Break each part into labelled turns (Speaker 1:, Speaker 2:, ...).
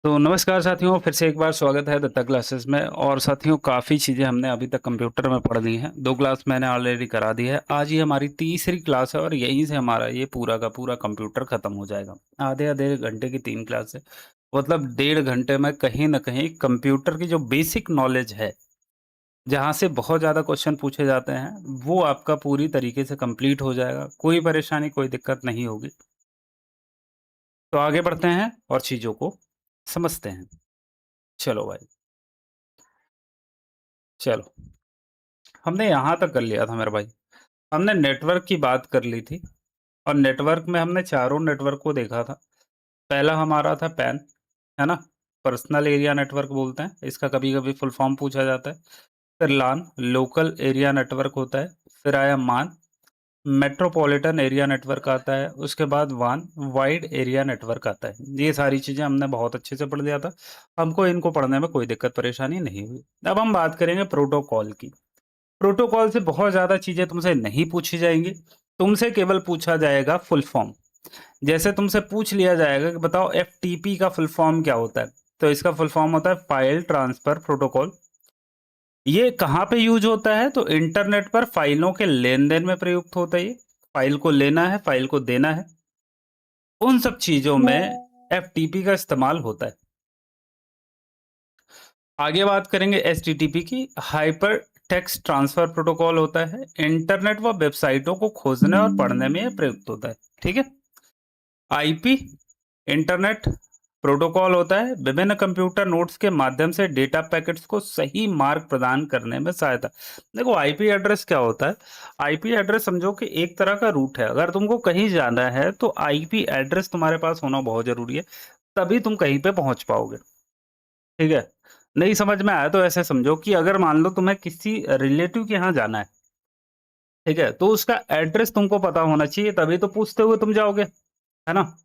Speaker 1: तो नमस्कार साथियों, फिर से एक बार स्वागत है दत्ता क्लासेस में। और साथियों, काफ़ी चीज़ें हमने अभी तक कंप्यूटर में पढ़ ली हैं। 2 क्लास मैंने ऑलरेडी करा दी है। आज ये हमारी तीसरी क्लास है और यहीं से हमारा ये पूरा का पूरा कंप्यूटर खत्म हो जाएगा। आधे-आधे घंटे की 3 क्लास है। मतलब डेढ़ घंटे में कहीं न कहीं कंप्यूटर की जो बेसिक नॉलेज है, जहाँ से बहुत ज़्यादा क्वेश्चन पूछे जाते हैं, वो आपका पूरी तरीके से कंप्लीट हो जाएगा। कोई परेशानी, कोई दिक्कत नहीं होगी। तो आगे बढ़ते हैं और चीज़ों को समझते हैं। चलो भाई, चलो। हमने यहाँ तक कर लिया था मेरे भाई। हमने नेटवर्क की बात कर ली थी और नेटवर्क में हमने चारों नेटवर्क को देखा था। पहला हमारा था पैन, है ना? पर्सनल एरिया नेटवर्क बोलते हैं, इसका कभी-कभी फुल फॉर्म पूछा जाता है। फिर लान, लोकल एरिया नेटवर्क होता है। फिर आया मान, मेट्रोपॉलिटन एरिया नेटवर्क आता है। उसके बाद वान, वाइड एरिया नेटवर्क आता है। ये सारी चीज़ें हमने बहुत अच्छे से पढ़ लिया था। हमको इनको पढ़ने में कोई दिक्कत परेशानी नहीं हुई। अब हम बात करेंगे प्रोटोकॉल की। प्रोटोकॉल से बहुत ज़्यादा चीज़ें तुमसे नहीं पूछी जाएँगी, तुमसे केवल पूछा जाएगा फुल फॉर्म। जैसे तुमसे पूछ लिया जाएगा कि बताओ एफटीपी का फुल फॉर्म क्या होता है? तो इसका फुल फॉर्म होता है फाइल ट्रांसफर प्रोटोकॉल। ये कहाँ पे यूज़ होता है? तो इंटरनेट पर फाइलों के लेन-देन में प्रयुक्त होता है ये। फाइल को लेना है, फाइल को देना है, उन सब चीज़ों में एफटीपी का इस्तेमाल होता है। आगे बात करेंगे एचटीटीपी की। हाइपर टेक्स्ट ट्रांसफर प्रोटोकॉल होता है। इंटरनेट व वेबसाइटों को खोजने और पढ़ने में यह प्रयुक्त होता है। ठीक है। आईपी इंटरनेट प्रोटोकॉल होता है। विभिन्न कंप्यूटर नोड्स के माध्यम से डेटा पैकेट्स को सही मार्ग प्रदान करने में सहायता। देखो, आईपी एड्रेस क्या होता है? आईपी एड्रेस समझो कि एक तरह का रूट है। अगर तुमको कहीं जाना है तो आईपी एड्रेस तुम्हारे पास होना बहुत जरूरी है, तभी तुम कहीं पे पहुंच पाओगे। ठीक है। नहीं समझ में आया तो ऐसे समझो कि अगर मान लो तुम्हें किसी रिलेटिव के यहाँ जाना है, ठीक है, तो उसका एड्रेस तुमको पता होना चाहिए, तभी तो पूछते हुए तुम जाओगे, है ना?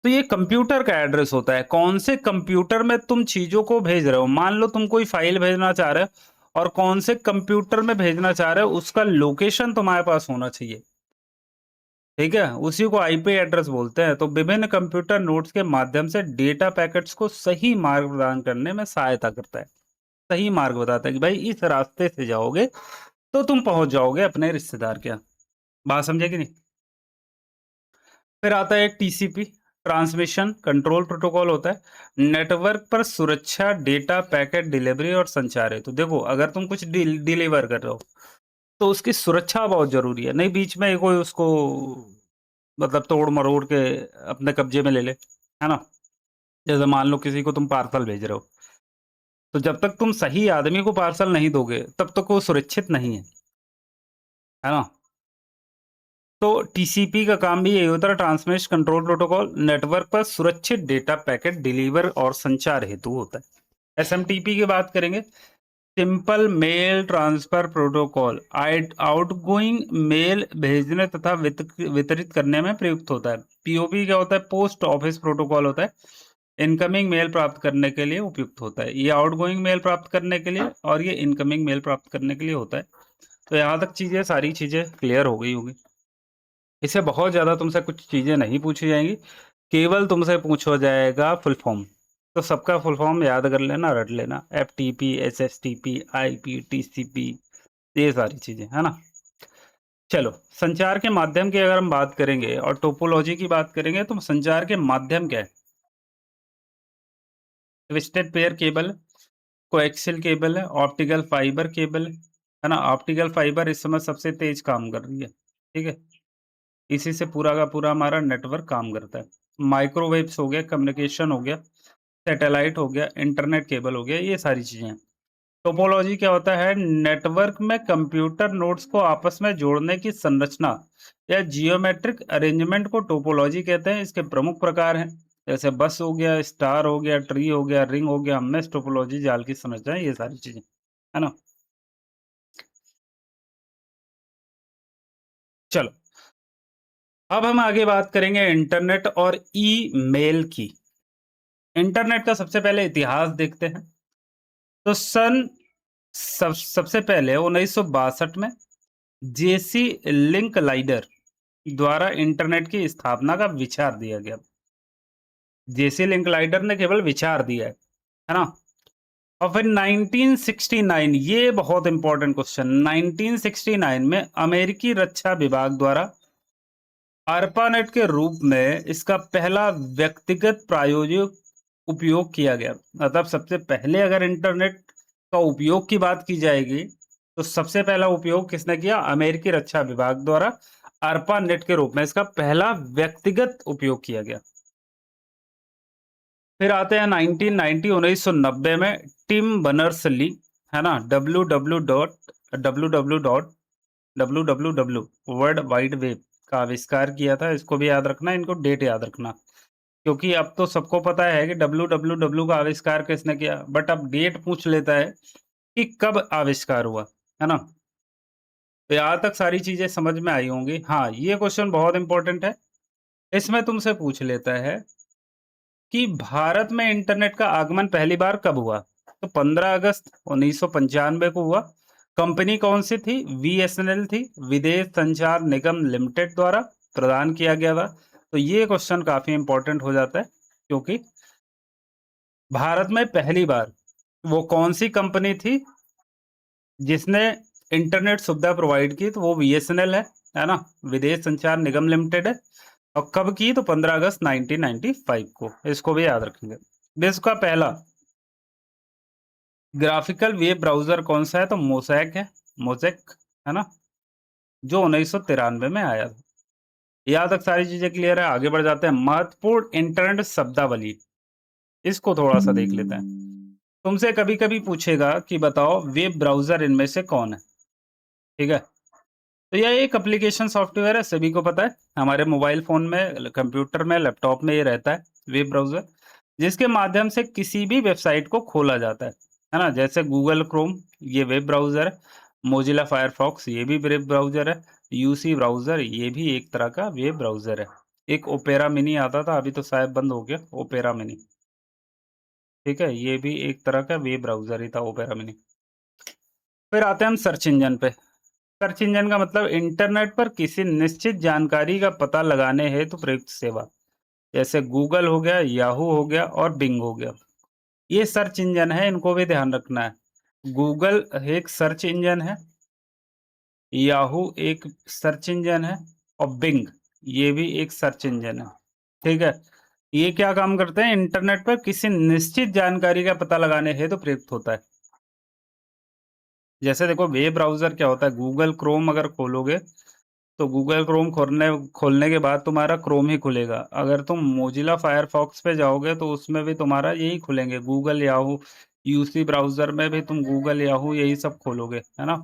Speaker 1: तो ये कंप्यूटर का एड्रेस होता है। कौन से कंप्यूटर में तुम चीजों को भेज रहे हो? मान लो तुम कोई फाइल भेजना चाह रहे हो और कौन से कंप्यूटर में भेजना चाह रहे हो, उसका लोकेशन तुम्हारे पास होना चाहिए। ठीक है, उसी को आईपी एड्रेस बोलते हैं। तो विभिन्न कंप्यूटर नोड्स के माध्यम से डेटा पैकेट्स को सही मार्ग प्रदान करने में सहायता करता है। सही मार्ग बताता है कि भाई इस रास्ते से जाओगे तो तुम पहुंच जाओगे अपने रिश्तेदार के यहाँ। बात समझे कि नहीं? फिर आता है एक टीसीपी, ट्रांसमिशन कंट्रोल प्रोटोकॉल होता है। नेटवर्क पर सुरक्षा, डेटा पैकेट डिलीवरी और संचार है। तो देखो, अगर तुम कुछ डिलीवर कर रहे हो तो उसकी सुरक्षा बहुत जरूरी है। नहीं बीच में कोई उसको मतलब तोड़ मरोड़ के अपने कब्जे में ले ले, है ना? जैसे मान लो किसी को तुम पार्सल भेज रहे हो, तो जब तक तुम सही आदमी को पार्सल नहीं दोगे तब तक वो सुरक्षित नहीं है ना? तो टीसीपी का काम भी यही होता है, ट्रांसमिशन कंट्रोल प्रोटोकॉल। नेटवर्क पर सुरक्षित डेटा पैकेट डिलीवर और संचार हेतु होता है। एसएमटीपी की बात करेंगे, simple mail transfer protocol. Outgoing mail भेजने तथा वितरित करने में प्रयुक्त होता है। पीओपी क्या होता है? पोस्ट ऑफिस प्रोटोकॉल होता है। इनकमिंग मेल प्राप्त करने के लिए उपयुक्त होता है। ये आउटगोइंग मेल प्राप्त करने के लिए और ये इनकमिंग मेल प्राप्त करने के लिए होता है। तो यहाँ तक चीजें, सारी चीजें क्लियर हो गई होगी। इससे बहुत ज़्यादा तुमसे कुछ चीज़ें नहीं पूछी जाएँगी, केवल तुमसे पूछा जाएगा फुल फॉर्म। तो सबका फुल फॉर्म याद कर लेना, रट लेना। एफटीपी, एसएसटीपी, आईपी, टीसीपी, ये सारी चीज़ें, है ना? चलो, संचार के माध्यम की अगर हम बात करेंगे और टोपोलॉजी की बात करेंगे, तो संचार के माध्यम क्या है? Twisted pair cable, coaxial cable है, ऑप्टिकल फाइबर केबल है ना? ऑप्टिकल फाइबर इस समय सबसे तेज़ काम कर रही है, ठीक है? इसी से पूरा का पूरा हमारा नेटवर्क काम करता है। माइक्रोवेव्स हो गया, कम्युनिकेशन हो गया, सैटेलाइट हो गया, इंटरनेट केबल हो गया, ये सारी चीज़ें हैं। टोपोलॉजी क्या होता है? नेटवर्क में कंप्यूटर नोड्स को आपस में जोड़ने की संरचना या जियोमेट्रिक अरेंजमेंट को टोपोलॉजी कहते हैं। इसके प्रमुख प्रकार हैं, जैसे बस हो गया, स्टार हो गया, ट्री हो गया, रिंग हो गया, मेश टोपोलॉजी, जाल की संरचना, ये सारी चीज़ें, है ना? चलो, अब हम आगे बात करेंगे इंटरनेट और ईमेल की। इंटरनेट का सबसे पहले इतिहास देखते हैं। तो सबसे पहले 1962 में जेसी लिंकलाइडर द्वारा इंटरनेट की स्थापना का विचार दिया गया। जेसी लिंकलाइटर ने केवल विचार दिया है ना। और फिर 1969, ये बहुत इंपॉर्टेंट क्वेश्चन, 1969 में अमेरिकी रक्षा विभाग द्वारा ARPANET के रूप में इसका पहला व्यक्तिगत प्रायोगिक उपयोग किया गया। मतलब सबसे पहले अगर इंटरनेट का उपयोग की बात की जाएगी तो सबसे पहला उपयोग किसने किया? अमेरिकी रक्षा विभाग द्वारा ARPANET के रूप में इसका पहला व्यक्तिगत उपयोग किया गया। फिर आते हैं 1990 में टिम बर्नर्स-ली, है ना, www वर्ल्ड वाइड वेब का आविष्कार किया था। इसको भी याद रखना, इनको डेट याद रखना, क्योंकि अब तो सबको पता है कि www का आविष्कार किसने किया, बट अब डेट पूछ लेता है कि कब आविष्कार हुआ, है ना। तो यहाँ तक सारी चीजें समझ में आई होंगी। हाँ, ये क्वेश्चन बहुत इंपॉर्टेंट है। इसमें तुमसे पूछ लेता है कि भारत में इंटरनेट का आगमन पहली बार कब हुआ? तो 15 अगस्त 1995 को हुआ। कंपनी कौन सी थी? बीएसएनएल थी, विदेश संचार निगम लिमिटेड द्वारा प्रदान किया गया था। तो ये क्वेश्चन काफी इंपॉर्टेंट हो जाता है, क्योंकि भारत में पहली बार वो कौन सी कंपनी थी जिसने इंटरनेट सुविधा प्रोवाइड की? तो वो बीएसएनएल है ना, विदेश संचार निगम लिमिटेड है। और कब की? तो 15 अगस्त 1995 को। इसको भी याद रखेंगे। विश्व का पहला ग्राफिकल वेब ब्राउजर कौन सा है? तो मोसैक है, मोजेक, है ना, जो 1993 में आया था। यहाँ तक सारी चीजें क्लियर है। आगे बढ़ जाते हैं। महत्वपूर्ण इंटरनेट शब्दावली, इसको थोड़ा सा देख लेते हैं। तुमसे कभी कभी पूछेगा कि बताओ वेब ब्राउजर इनमें से कौन है, ठीक है। तो यह एक एप्लीकेशन सॉफ्टवेयर है, सभी को पता है। हमारे मोबाइल फोन में, कंप्यूटर में, लैपटॉप में ये रहता है वेब ब्राउजर, जिसके माध्यम से किसी भी वेबसाइट को खोला जाता है ना। जैसे गूगल क्रोम, ये वेब ब्राउजर है। मोजिला फायरफॉक्स, ये भी वेब ब्राउजर है। यूसी ब्राउजर, ये भी एक तरह का वेब ब्राउजर है। एक ओपेरा मिनी आता था, अभी तो शायद बंद हो गया, ओपेरा मिनी, ठीक है। ये भी एक तरह का वेब ब्राउजर ही था, ओपेरा मिनी। फिर आते हैं हम सर्च इंजन पे। सर्च इंजन का मतलब इंटरनेट पर किसी निश्चित जानकारी का पता लगाने हेतु प्रयुक्त सेवा। जैसे गूगल हो गया, याहू हो गया और बिंग हो गया। ये सर्च इंजन है, इनको भी ध्यान रखना है। गूगल एक सर्च इंजन है, याहू एक सर्च इंजन है, और बिंग ये भी एक सर्च इंजन है, ठीक है। ये क्या काम करते हैं? इंटरनेट पर किसी निश्चित जानकारी का पता लगाने हेतु प्रयुक्त होता है। जैसे देखो, वेब ब्राउजर क्या होता है? गूगल क्रोम अगर खोलोगे तो गूगल क्रोम खोलने खोलने के बाद तुम्हारा क्रोम ही खुलेगा। अगर तुम मोजिला फायरफॉक्स पे जाओगे तो उसमें भी तुम्हारा यही खुलेंगे, गूगल, याहू। यूसी ब्राउजर में भी तुम गूगल, याहू यही सब खोलोगे, है ना।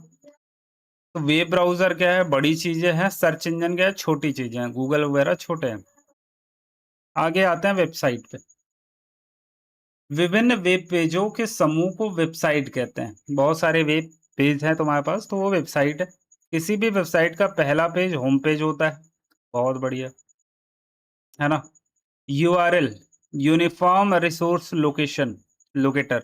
Speaker 1: तो वेब ब्राउजर क्या है? बड़ी चीजें हैं। सर्च इंजन क्या है? छोटी चीजें हैं। गूगल वगैरह छोटे हैं। आगे आते हैं वेबसाइट पे। विभिन्न वेब पेजों के समूह को वेबसाइट कहते हैं। बहुत सारे वेब पेज हैं तुम्हारे पास, तो वो वेबसाइट है। किसी भी वेबसाइट का पहला पेज होम पेज होता है। बहुत बढ़िया, है ना। URL, uniform resource location, locator,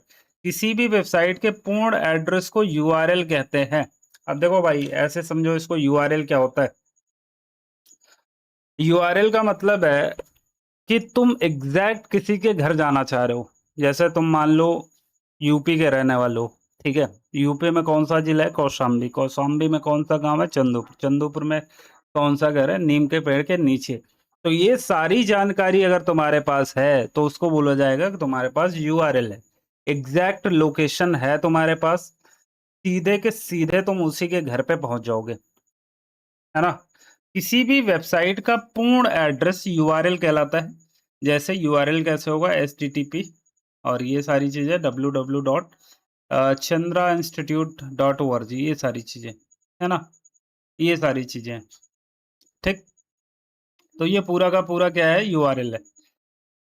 Speaker 1: किसी भी वेबसाइट के पूर्ण एड्रेस को यूआरएल कहते हैं। अब देखो भाई, ऐसे समझो इसको, यूआरएल क्या होता है? यूआरएल का मतलब है कि तुम एग्जैक्ट किसी के घर जाना चाह रहे हो। जैसे तुम मान लो यूपी के रहने वाले हो, ठीक है। यूपी में कौन सा जिला है? कौशाम्बी। कौशाम्बी में कौन सा गांव है? चंदूपुर। चंदूपुर में कौन सा घर है? नीम के पेड़ के नीचे। तो ये सारी जानकारी अगर तुम्हारे पास है तो उसको बोला जाएगा कि तुम्हारे पास यूआरएल है। एग्जैक्ट लोकेशन है तुम्हारे पास, सीधे के सीधे तुम उसी के घर पे पहुंच जाओगे, है ना। किसी भी वेबसाइट का पूर्ण एड्रेस यूआरएल कहलाता है। जैसे यूआरएल कैसे होगा? एचटीटीपी, और ये सारी चीजें www dot Chandra institute dot org, ये सारी चीजें, है ना, ये सारी चीजें, ठीक। तो ये पूरा का पूरा क्या है? यूआरएल है।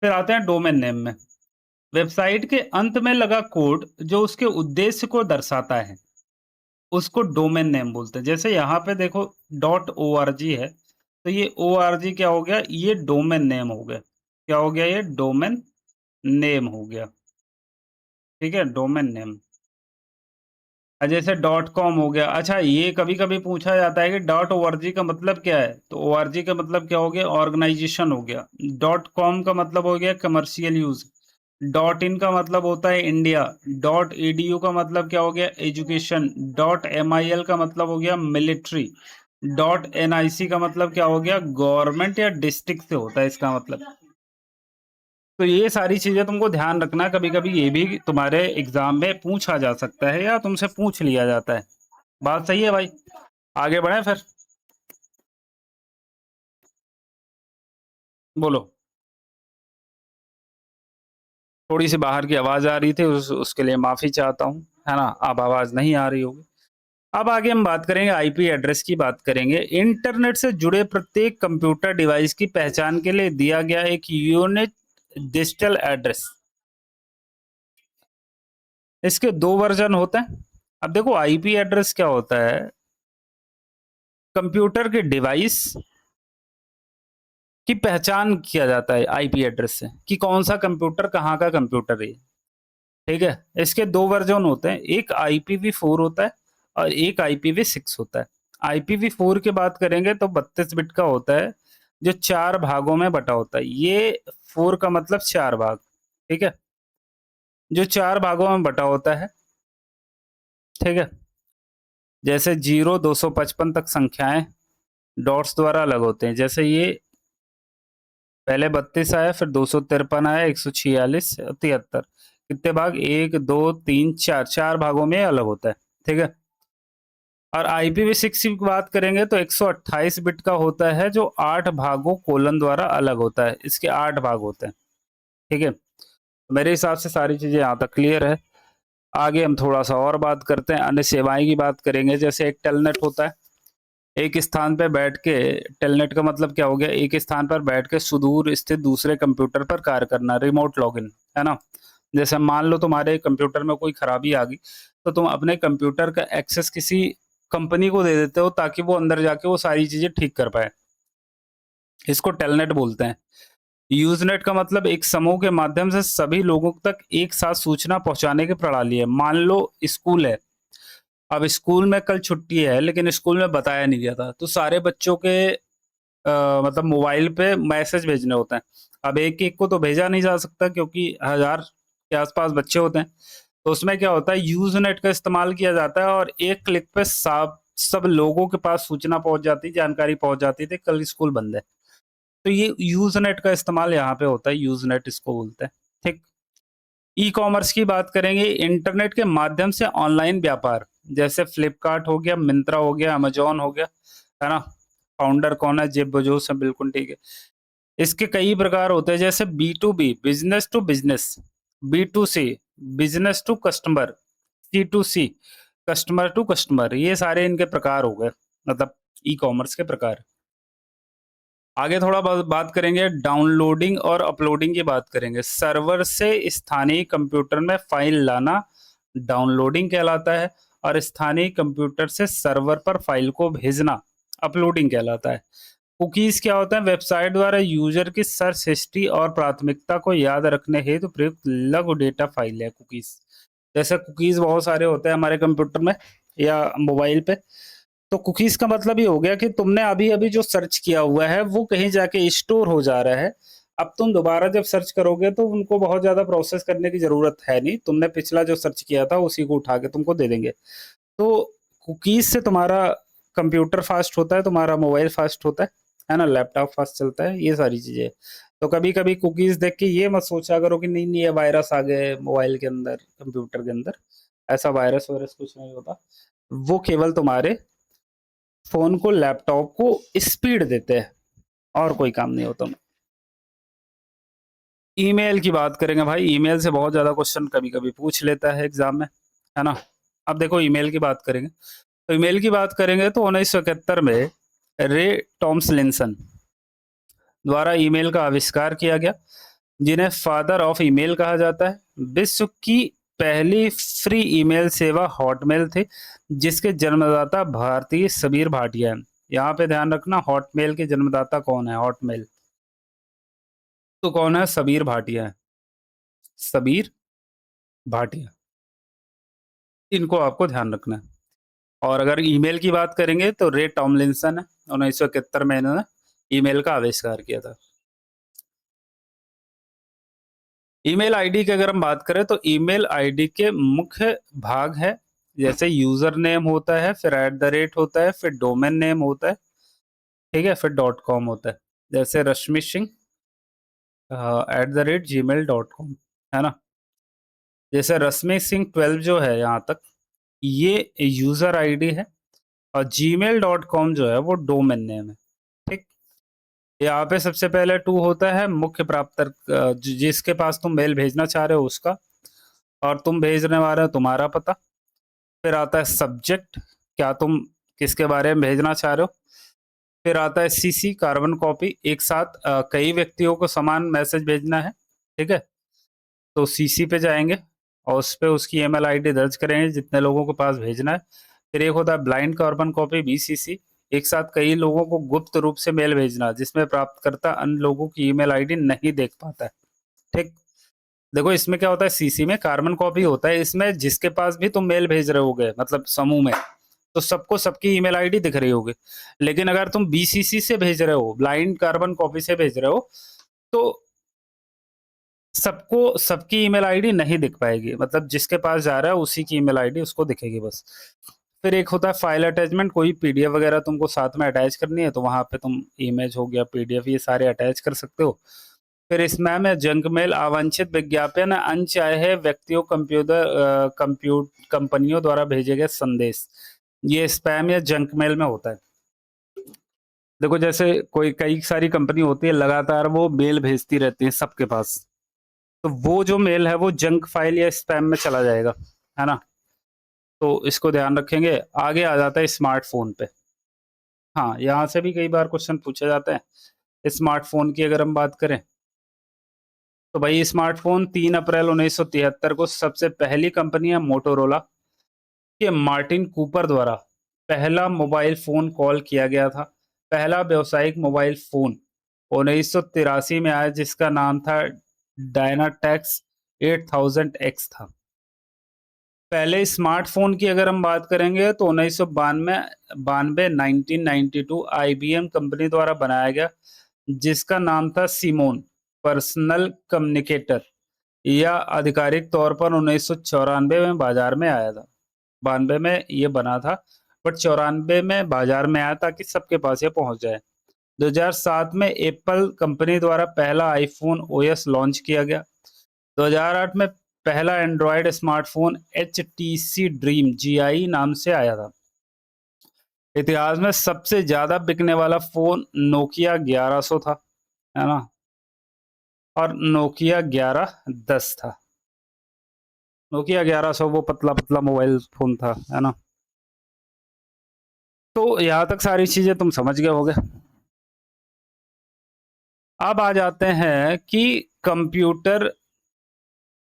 Speaker 1: फिर आते हैं डोमेन नेम में। वेबसाइट के अंत में लगा कोड जो उसके उद्देश्य को दर्शाता है, उसको डोमेन नेम बोलते हैं। जैसे यहाँ पे देखो डॉट org है, तो ये org क्या हो गया? ये डोमेन नेम हो गया। क्या हो गया? ये डोमेन नेम हो गया, ठीक है, डोमेन नेम। जैसे डॉट कॉम हो गया। अच्छा, ये कभी कभी पूछा जाता है कि डॉट ओआरजी का मतलब क्या है, तो ओआरजी का मतलब क्या हो गया, ऑर्गेनाइजेशन हो गया। डॉट कॉम का मतलब हो गया कमर्शियल यूज। डॉट इन का मतलब होता है इंडिया। डॉट एडीयू का मतलब क्या हो गया, एजुकेशन। डॉट एमआईएल का मतलब हो गया मिलिट्री। डॉट एनआईसी का मतलब क्या हो गया, गवर्नमेंट या डिस्ट्रिक्ट से होता है इसका मतलब। तो ये सारी चीजें तुमको ध्यान रखना, कभी कभी ये भी तुम्हारे एग्जाम में पूछा जा सकता है या तुमसे पूछ लिया जाता है। बात सही है भाई, आगे बढ़े फिर। बोलो। थोड़ी सी बाहर की आवाज आ रही थी, उसके लिए माफी चाहता हूँ, है ना। अब आवाज नहीं आ रही होगी। अब आगे हम बात करेंगे, आईपी एड्रेस की बात करेंगे। इंटरनेट से जुड़े प्रत्येक कंप्यूटर डिवाइस की पहचान के लिए दिया गया एक यूनिक डिजिटल एड्रेस। इसके दो वर्जन होते हैं। अब देखो, आईपी एड्रेस क्या होता है, कंप्यूटर के डिवाइस की पहचान किया जाता है आईपी एड्रेस से, कि कौन सा कंप्यूटर कहाँ का कंप्यूटर है। ठीक है, इसके दो वर्जन होते हैं, एक IPv4 होता है और एक IPv6 होता है। IPv4 की बात करेंगे तो 32 बिट का होता है, जो 4 भागों में बटा होता है। ये 4 का मतलब 4 भाग, ठीक है, जो 4 भागों में बटा होता है। ठीक है, जैसे 0 255 तक संख्याएं डॉट्स द्वारा अलग होते हैं। जैसे ये पहले 32 आया, फिर 253 आया, 146, 73। कितने भाग, 1 2 3 4, 4 भागों में अलग होता है। ठीक है, और IPv6 की बात करेंगे तो 128 बिट का होता है, जो 8 भागों कोलन द्वारा अलग होता है। इसके 8 भाग होते हैं। ठीक है, मेरे हिसाब से सारी चीजें यहाँ तक क्लियर है। आगे हम थोड़ा सा और बात करते हैं, अन्य सेवाएं की बात करेंगे। जैसे एक टेलनेट होता है, एक स्थान पर बैठ के। टेलनेट का मतलब क्या हो गया, एक स्थान पर बैठ के सुदूर स्थित दूसरे कंप्यूटर पर कार्य करना, रिमोट लॉगिन, है ना। जैसे मान लो तुम्हारे कंप्यूटर में कोई खराबी आ गई, तो तुम अपने कंप्यूटर का एक्सेस किसी कंपनी को दे देते हो, ताकि वो अंदर जाके वो सारी चीजें ठीक कर पाए। इसको टेलनेट बोलते हैं। यूजनेट का मतलब एक समूह के माध्यम से सभी लोगों तक एक साथ सूचना पहुंचाने की प्रणाली है। मान लो स्कूल है, अब स्कूल में कल छुट्टी है, लेकिन स्कूल में बताया नहीं गया था, तो सारे बच्चों के मतलब मोबाइल पे मैसेज भेजने होते हैं। अब एक एक को तो भेजा नहीं जा सकता, क्योंकि 1000 के आसपास बच्चे होते हैं। तो उसमें क्या होता है, यूजनेट का इस्तेमाल किया जाता है, और एक क्लिक पे सब लोगों के पास सूचना पहुंच जाती, जानकारी पहुंच जाती थी कल स्कूल बंद है। तो ये यूजनेट का इस्तेमाल यहाँ पे होता है, यूजनेट इसको बोलते हैं। ठीक। ई कॉमर्स की बात करेंगे, इंटरनेट के माध्यम से ऑनलाइन व्यापार। जैसे फ्लिपकार्ट हो गया, मिंत्रा हो गया, अमेजोन हो गया, है ना। फाउंडर कौन है, जेफ बेजोस है, बिल्कुल ठीक है। इसके कई प्रकार होते हैं, जैसे B2B, business to business. B2C, business to customer. C2C, customer to customer. ये सारे इनके प्रकार हो गए, मतलब ई कॉमर्स के प्रकार। आगे थोड़ा बात करेंगे, डाउनलोडिंग और अपलोडिंग की बात करेंगे। सर्वर से स्थानीय कंप्यूटर में फाइल लाना डाउनलोडिंग कहलाता है, और स्थानीय कंप्यूटर से सर्वर पर फाइल को भेजना अपलोडिंग कहलाता है। कुकीज क्या होता है, वेबसाइट द्वारा यूजर की सर्च हिस्ट्री और प्राथमिकता को याद रखने हेतु प्रयुक्त लघु डेटा फाइल है कुकीज। जैसे कुकीज बहुत सारे होते हैं हमारे कंप्यूटर में या मोबाइल पे। तो कुकीज का मतलब ये हो गया कि तुमने अभी अभी जो सर्च किया हुआ है वो कहीं जाके स्टोर हो जा रहा है। अब तुम दोबारा जब सर्च करोगे तो उनको बहुत ज्यादा प्रोसेस करने की जरूरत है नहीं, तुमने पिछला जो सर्च किया था उसी को उठा के तुमको दे देंगे। तो कुकीज से तुम्हारा कंप्यूटर फास्ट होता है, तुम्हारा मोबाइल फास्ट होता है ना, लैपटॉप फास्ट चलता है, ये सारी चीजें। तो कभी कभी कुकीज देख के ये मत सोचा करो कि नहीं नहीं ये वायरस आ गए मोबाइल के अंदर, कंप्यूटर के अंदर। ऐसा वायरस वायरस कुछ नहीं होता। वो केवल तुम्हारे फोन को, लैपटॉप को स्पीड देते हैं, और कोई काम नहीं होता। ईमेल की बात करेंगे भाई, ईमेल से बहुत ज्यादा क्वेश्चन कभी कभी पूछ लेता है एग्जाम में, है ना। अब देखो ईमेल की बात करेंगे, तो ईमेल की बात करेंगे तो 1971 में रे टॉम्सलिंसन द्वारा ईमेल का आविष्कार किया गया, जिन्हें फादर ऑफ ईमेल कहा जाता है। विश्व की पहली फ्री ईमेल सेवा हॉटमेल थी, जिसके जन्मदाता भारतीय सबीर भाटिया हैं। यहाँ पे ध्यान रखना, हॉटमेल के जन्मदाता कौन है, हॉटमेल तो कौन है, सबीर भाटिया है। सबीर भाटिया। इनको आपको ध्यान रखना है। और अगर ईमेल की बात करेंगे तो रे टॉमलिंसन है, 1971 में इन्होंने ईमेल का आविष्कार किया था। ईमेल आईडी की अगर हम बात करें तो ईमेल आईडी के मुख्य भाग है, जैसे यूजर नेम होता है, फिर @ होता है, फिर डोमेन नेम होता है, ठीक है, फिर .com होता है। जैसे रश्मि सिंह @gmail.com, है ना। जैसे रश्मि सिंह 12 जो है यहाँ तक, ये यूजर आईडी है, और gmail.com जो है वो डोमेन नेम है, ठीक। यहाँ पे सबसे पहले 2 होता है मुख्य प्राप्तकर्ता, जिसके पास तुम मेल भेजना चाह रहे हो उसका, और तुम भेजने वाले हो तुम्हारा पता। फिर आता है सब्जेक्ट, क्या तुम किसके बारे में भेजना चाह रहे हो। फिर आता है सीसी, कार्बन कॉपी, एक साथ कई व्यक्तियों को समान मैसेज भेजना है, ठीक है, तो सीसी पे जाएंगे और उस पे उसकी ईमेल आईडी दर्ज करेंगे जितने लोगों के पास भेजना है। फिर एक होता है ब्लाइंड कार्बन कॉपी, बीसीसी, एक साथ कई लोगों को गुप्त रूप से मेल भेजना, जिसमें प्राप्तकर्ता अन्य लोगों की ईमेल आईडी नहीं देख पाता है, ठीक। देखो इसमें क्या होता है, सीसी में कार्बन कॉपी होता है, इसमें जिसके पास भी तुम मेल भेज रहे होगे मतलब समूह में, तो सबको सबकी ईमेल आईडी दिख रही होगी। लेकिन अगर तुम बीसीसी से भेज रहे हो, ब्लाइंड कार्बन कॉपी से भेज रहे हो, तो सबको सबकी ईमेल आईडी नहीं दिख पाएगी, मतलब जिसके पास जा रहा है उसी की ईमेल आईडी उसको दिखेगी बस। फिर एक होता है फाइल अटैचमेंट, कोई पीडीएफ वगैरह तुमको साथ में अटैच करनी है तो वहां पे तुम इमेज हो गया, पीडीएफ, ये सारे अटैच कर सकते हो। फिर स्पैम या जंक मेल, अवांछित विज्ञापन, अनचाहे व्यक्तियों, कंपनियों द्वारा भेजे गए संदेश, ये स्पैम या जंक मेल में होता है। देखो जैसे कोई कई सारी कंपनी होती है, लगातार वो मेल भेजती रहती है सबके पास, तो वो जो मेल है वो जंक फाइल या स्पैम में चला जाएगा, है ना। तो इसको ध्यान रखेंगे। आगे आ जाता है स्मार्टफोन पे। हाँ, यहाँ से भी कई बार क्वेश्चन पूछे जाते हैं। स्मार्टफोन की अगर हम बात करें तो भाई स्मार्टफोन 3 अप्रैल 1973 को सबसे पहली कंपनी है मोटोरोला के मार्टिन कूपर द्वारा पहला मोबाइल फोन कॉल किया गया था। पहला व्यावसायिक मोबाइल फोन 1983 में आया, जिसका नाम था डायनाटेक्स 8000X था। पहले स्मार्टफोन की अगर हम बात करेंगे तो 1992 आईबीएम कंपनी द्वारा बनाया गया, जिसका नाम था सिमोन पर्सनल कम्युनिकेटर, या आधिकारिक तौर पर 1994 में बाजार में आया था। 92 में ये बना था, बट 94 में बाजार में आया ताकि सबके पास ये पहुंच जाए। 2007 में एप्पल कंपनी द्वारा पहला आईफोन ओएस लॉन्च किया गया। 2008 में पहला Android smartphone HTC dream GI नाम से आया था। इतिहास में सबसे ज्यादा बिकने वाला फोन नोकिया 1100 था, है ना, और नोकिया 1110 था। नोकिया 1100 वो पतला पतला मोबाइल फोन था, है ना। तो यहाँ तक सारी चीजें तुम समझ गए होगे। अब आ जाते हैं कि कंप्यूटर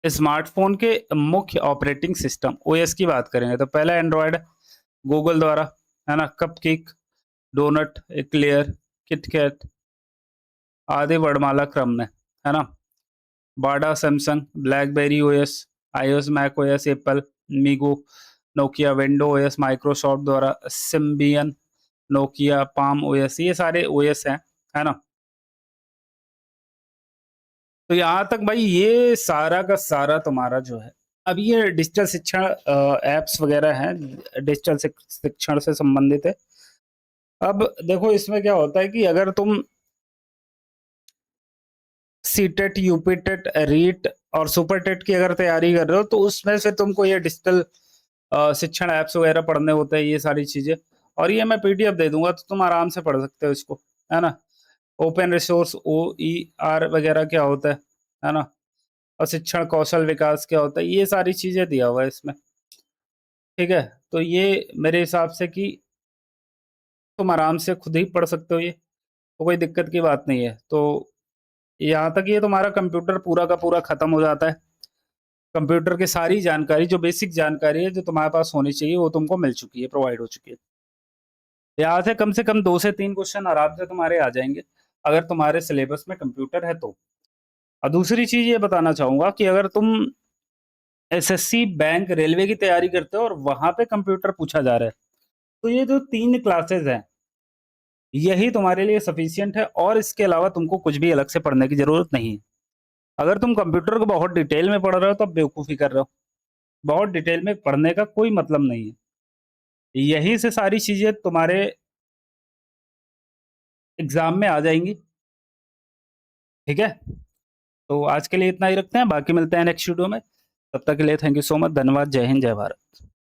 Speaker 1: स्मार्टफोन के मुख्य ऑपरेटिंग सिस्टम ओएस की बात करेंगे तो पहला एंड्रॉयड गूगल द्वारा, है ना, कपकेक, डोनट, एक्लेयर, किटकैट आदि वर्णमाला क्रम में, है ना। Bada Samsung, BlackBerry OS, iOS, Mac OS, Apple, MeeGo, Nokia, window OS, Microsoft द्वारा सिम्बियन, नोकिया, पाम ओएस, ये सारे ओएस हैं, है ना। तो यहाँ तक भाई ये सारा का सारा तुम्हारा जो है, अब ये डिजिटल शिक्षण एप्स वगैरह हैं, डिजिटल शिक्षण से संबंधित है। अब देखो इसमें क्या होता है कि अगर तुम सीटेट, यूपीटेट, रीट और सुपर टेट की अगर तैयारी कर रहे हो तो उसमें से तुमको ये डिजिटल शिक्षण एप्स वगैरह पढ़ने होते हैं, ये सारी चीजें। और ये मैं पीडीएफ दे दूंगा तो तुम आराम से पढ़ सकते हो इसको, है ना। ओपन रिसोर्स OER वगैरह क्या होता है ना, और शिक्षण कौशल विकास क्या होता है, ये सारी चीजें दिया हुआ है इसमें, ठीक है। तो ये मेरे हिसाब से कि तुम आराम से खुद ही पढ़ सकते हो ये, तो कोई दिक्कत की बात नहीं है। तो यहाँ तक ये तुम्हारा कंप्यूटर पूरा का पूरा खत्म हो जाता है। कंप्यूटर की सारी जानकारी, जो बेसिक जानकारी है जो तुम्हारे पास होनी चाहिए, वो तुमको मिल चुकी है, प्रोवाइड हो चुकी है। यहाँ से कम 2 से 3 क्वेश्चन आराम से तुम्हारे आ जाएंगे अगर तुम्हारे सिलेबस में कंप्यूटर है तो। और दूसरी चीज ये बताना चाहूंगा कि अगर तुम एसएससी, बैंक, रेलवे की तैयारी करते हो और वहाँ पे कंप्यूटर पूछा जा रहा है। तो ये जो 3 क्लासेस हैं, यही तुम्हारे लिए सफिशिएंट है और इसके अलावा तुमको कुछ भी अलग से पढ़ने की ज़रूरत नहीं है। अगर तुम कंप्यूटर को बहुत डिटेल में पढ़ रहे हो तो आप बेवकूफ़ी कर रहे हो। बहुत डिटेल में पढ़ने का कोई मतलब नहीं है। यहीं से सारी चीज़ें तुम्हारे एग्ज़ाम में आ जाएँगी, ठीक है? तो आज के लिए इतना ही रखते हैं, बाकी मिलते हैं नेक्स्ट वीडियो में। तब तक के लिए थैंक यू सो मच। धन्यवाद। जय हिंद, जय भारत।